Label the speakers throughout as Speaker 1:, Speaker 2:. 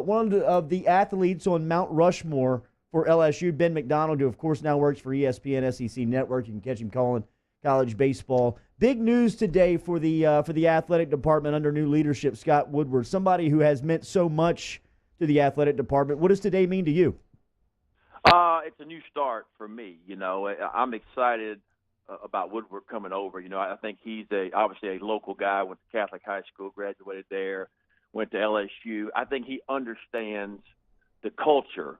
Speaker 1: One of the athletes on Mount Rushmore for LSU, Ben McDonald, who of course now works for ESPN SEC Network. You can catch him calling college baseball. Big news today for the athletic department under new leadership, Scott Woodward, somebody who has meant so much to the athletic department. What does today mean to you?
Speaker 2: It's a new start for me. I'm excited about Woodward coming over. I think he's obviously a local guy. Went to Catholic high school, graduated there, went to LSU. I think he understands the culture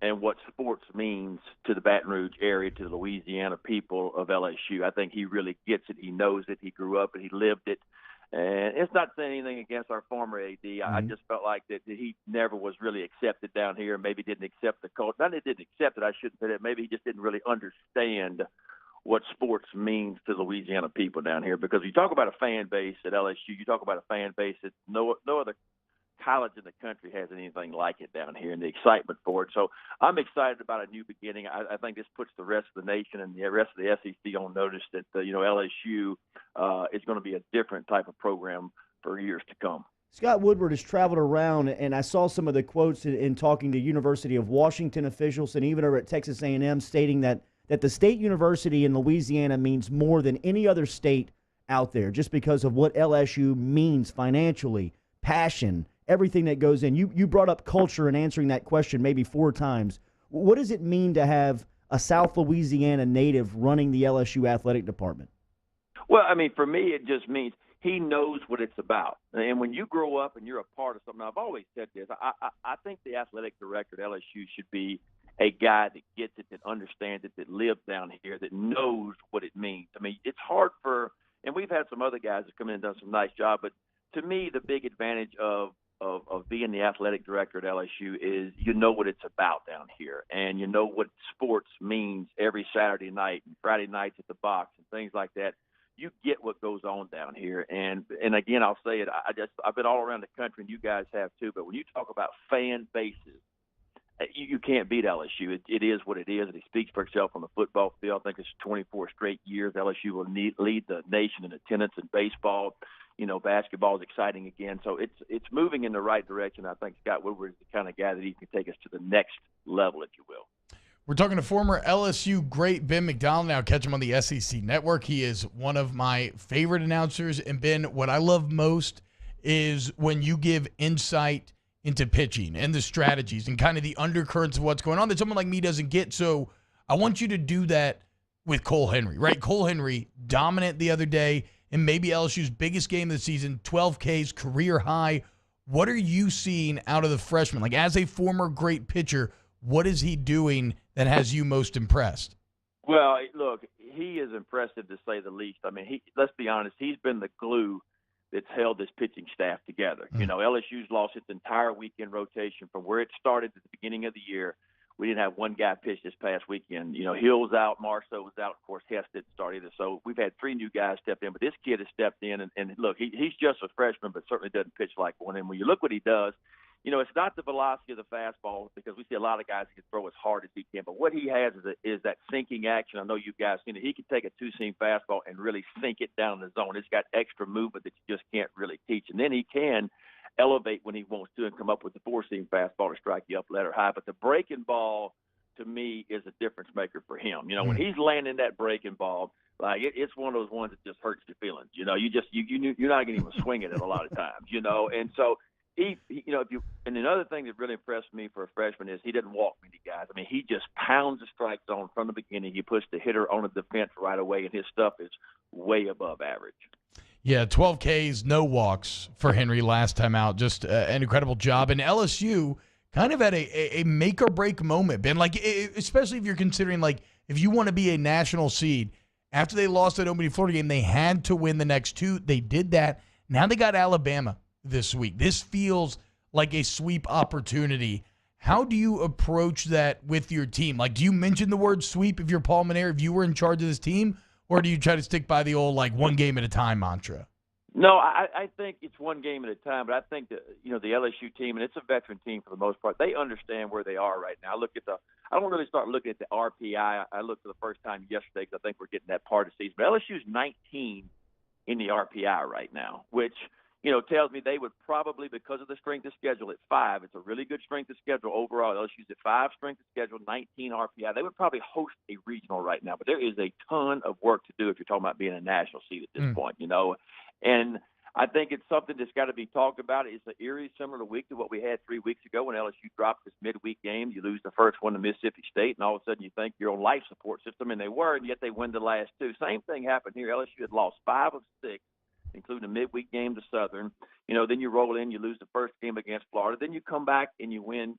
Speaker 2: and what sports means to the Baton Rouge area, to the Louisiana people of LSU. I think he really gets it. He knows it. He grew up and he lived it. And it's not saying anything against our former AD. I just felt like that he never was really accepted down here. Maybe didn't accept the culture. Not that he didn't accept it, I shouldn't say that. Maybe he just didn't really understand what sports means to Louisiana people down here. Because you talk about a fan base at LSU, you talk about a fan base that no other college in the country has anything like it down here, and the excitement for it. So I'm excited about a new beginning. I think this puts the rest of the nation and the rest of the SEC on notice that LSU is going to be a different type of program for years to come.
Speaker 1: Scott Woodward has traveled around, and I saw some of the quotes in talking to University of Washington officials and even over at Texas A&M stating that the state university in Louisiana means more than any other state out there just because of what LSU means financially, passion, everything that goes in. You brought up culture in answering that question maybe 4 times. What does it mean to have a South Louisiana native running the LSU athletic department?
Speaker 2: Well, I mean, for me, it just means he knows what it's about. And when you grow up and you're a part of something, I've always said this, I think the athletic director at LSU should be a guy that gets it, that understands it, that lives down here, that knows what it means. I mean, it's hard and we've had some other guys that come in and done some nice job, but to me, the big advantage of being the athletic director at LSU is you know what it's about down here, and you know what sports means every Saturday night and Friday nights at the box and things like that. You get what goes on down here, and again, I'll say it. I've been all around the country, and you guys have too. But when you talk about fan bases, you can't beat LSU. It is what it is, and it speaks for itself on the football field. I think it's 24 straight years LSU will lead the nation in attendance in baseball. Basketball is exciting again. So it's moving in the right direction. I think Scott Woodward is the kind of guy that he can take us to the next level, if you will.
Speaker 3: We're talking to former LSU great Ben McDonald. Now catch him on the SEC Network. He is one of my favorite announcers. And Ben, what I love most is when you give insight into pitching and the strategies and kind of the undercurrents of what's going on that someone like me doesn't get. So I want you to do that with Cole Henry, right? Cole Henry, dominant the other day in maybe LSU's biggest game of the season, 12 Ks, career high. What are you seeing out of the freshman? Like, as a former great pitcher, what is he doing that has you most impressed?
Speaker 2: Well, look, he is impressive to say the least. I mean, let's be honest, he's been the glue that's held this pitching staff together. LSU's lost its entire weekend rotation from where it started at the beginning of the year. We didn't have one guy pitch this past weekend. Hill was out, Marceau was out. Of course, Hess didn't start either. So we've had 3 new guys step in. But this kid has stepped in. And look, he's just a freshman, but certainly doesn't pitch like one. And when you look what he does, it's not the velocity of the fastball because we see a lot of guys that can throw as hard as he can. But what he has is that sinking action. I know you guys seen it. He can take a 2-seam fastball and really sink it down the zone. It's got extra movement that you just can't really teach. And then he can elevate when he wants to and come up with the 4-seam fastball to strike you up letter high. But the breaking ball, to me, is a difference maker for him. When he's landing that breaking ball, like it's one of those ones that just hurts your feelings. You're not going to even swing it a lot of times. And so and another thing that really impressed me for a freshman is he didn't walk many guys. I mean, he just pounds the strike zone from the beginning. He puts the hitter on the defense right away, and his stuff is way above average.
Speaker 3: Yeah, 12 Ks, no walks for Henry last time out. Just an incredible job. And LSU kind of at a make-or-break moment, Ben. Like, especially if you're considering, like, if you want to be a national seed, after they lost that opening Florida game, they had to win the next 2. They did that. Now they got Alabama this week. This feels like a sweep opportunity. How do you approach that with your team? Like, do you mention the word sweep if you're Paul Manera, if you were in charge of this team? Or do you try to stick by the old, like, one game at a time mantra?
Speaker 2: No, I think it's one game at a time, but I think that, the LSU team, and it's a veteran team for the most part, they understand where they are right now. I don't really start looking at the RPI. I looked for the first time yesterday because I think we're getting that part of the season. But LSU's 19 in the RPI right now, which, tells me they would probably, because of the strength of schedule at 5, it's a really good strength of schedule overall. LSU's at 5 strength of schedule, 19 RPI. They would probably host a regional right now, but there is a ton of work to do if you're talking about being a national seed at this point, And I think it's something that's got to be talked about. It's an eerie, similar week to what we had 3 weeks ago when LSU dropped this midweek game. You lose the first one to Mississippi State, and all of a sudden you think you're on life support system, and they were, and yet they win the last 2. Same thing happened here. LSU had lost 5 of 6. Including a midweek game to Southern. Then you roll in, you lose the first game against Florida. Then you come back and you win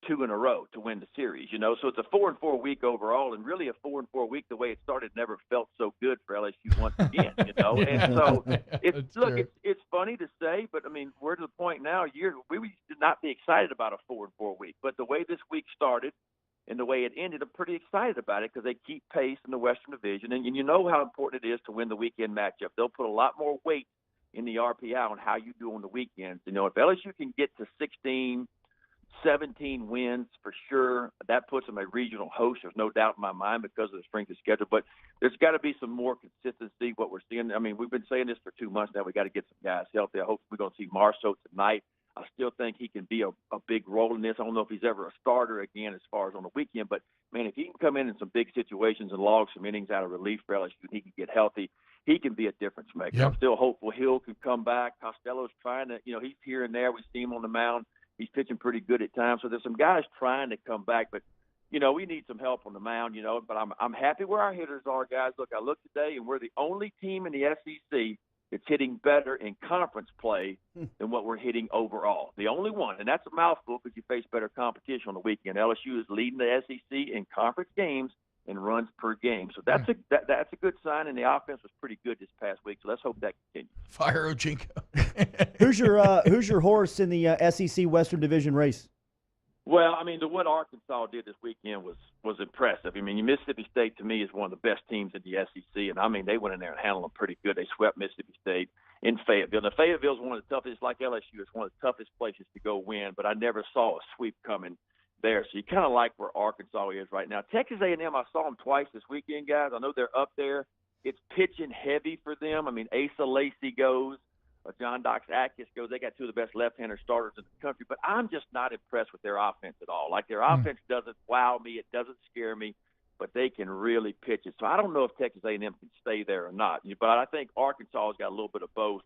Speaker 2: 2 in a row to win the series, So it's a 4-4 week overall, and really a 4-4 week, the way it started, never felt so good for LSU once again, And so it's funny to say, but, I mean, we're to the point now, we should not be excited about a 4-4 week. But the way this week started, and the way it ended, I'm pretty excited about it because they keep pace in the Western Division. And you know how important it is to win the weekend matchup. They'll put a lot more weight in the RPI on how you do on the weekends. If LSU can get to 16, 17 wins for sure, that puts them a regional host. There's no doubt in my mind because of the strength of schedule. But there's got to be some more consistency, what we're seeing. I mean, we've been saying this for 2 months now. We got to get some guys healthy. I hope we're going to see Marceau tonight. I still think he can be a big role in this. I don't know if he's ever a starter again as far as on the weekend, but, man, if he can come in some big situations and log some innings out of relief for LSU and he can get healthy, he can be a difference maker. Yep. I'm still hopeful Hill can come back. Costello's trying to, he's here and there. We see him on the mound. He's pitching pretty good at times. So there's some guys trying to come back, but, we need some help on the mound, but I'm happy where our hitters are, guys. Look, I looked today, and we're the only team in the SEC it's hitting better in conference play than what we're hitting overall. The only one, and that's a mouthful because you face better competition on the weekend. LSU is leading the SEC in conference games and runs per game. So that's a good sign, and the offense was pretty good this past week. So let's hope that continues.
Speaker 3: Fire Ochinko.
Speaker 1: Who's your horse in the SEC Western Division race?
Speaker 2: Well, I mean, what Arkansas did this weekend was impressive. I mean, Mississippi State, to me, is one of the best teams in the SEC, and, I mean, they went in there and handled them pretty good. They swept Mississippi State in Fayetteville. Now, Fayetteville is one of the toughest, like LSU, it's one of the toughest places to go win, but I never saw a sweep coming there. So you kind of like where Arkansas is right now. Texas A&M, I saw them twice this weekend, guys. I know they're up there. It's pitching heavy for them. I mean, Asa Lacy goes. John Dox-Atkins goes. They got 2 of the best left-hander starters in the country, but I'm just not impressed with their offense at all. Like, their offense doesn't wow me. It doesn't scare me, but they can really pitch it. So I don't know if Texas A&M can stay there or not, but I think Arkansas has got a little bit of both.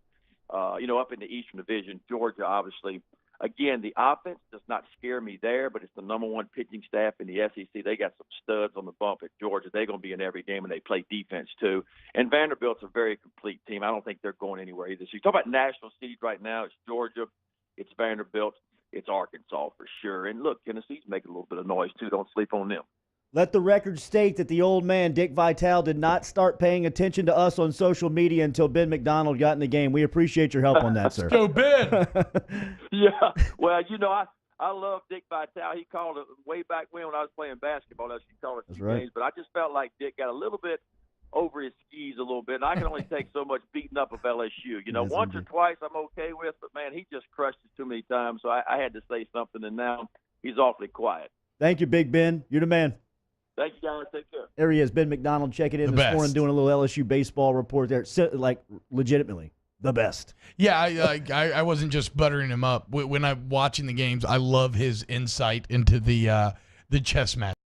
Speaker 2: Up in the Eastern Division, Georgia, obviously. Again, the offense does not scare me there, but it's the number 1 pitching staff in the SEC. They got some studs on the bump at Georgia. They're going to be in every game, and they play defense too. And Vanderbilt's a very complete team. I don't think they're going anywhere either. So you talk about national seeds right now. It's Georgia, it's Vanderbilt, it's Arkansas for sure. And look, Tennessee's making a little bit of noise too. Don't sleep on them.
Speaker 1: Let the record state that the old man, Dick Vitale, did not start paying attention to us on social media until Ben McDonald got in the game. We appreciate your help on that, sir.
Speaker 3: Go, Ben!
Speaker 2: Yeah, well, I love Dick Vitale. He called it way back when I was playing basketball. He called it
Speaker 1: That's right.
Speaker 2: games, but I just felt like Dick got a little bit over his skis a little bit, and I can only take so much beating up of LSU. Once or twice I'm okay with, but, man, he just crushed it too many times, so I had to say something, and now he's awfully quiet.
Speaker 1: Thank you, Big Ben. You're the man.
Speaker 2: Thank you, guys. Take care.
Speaker 1: There he is, Ben McDonald, checking in this morning, doing a little LSU baseball report there. Like, legitimately, the best.
Speaker 3: Yeah, I wasn't just buttering him up. When I'm watching the games, I love his insight into the chess match.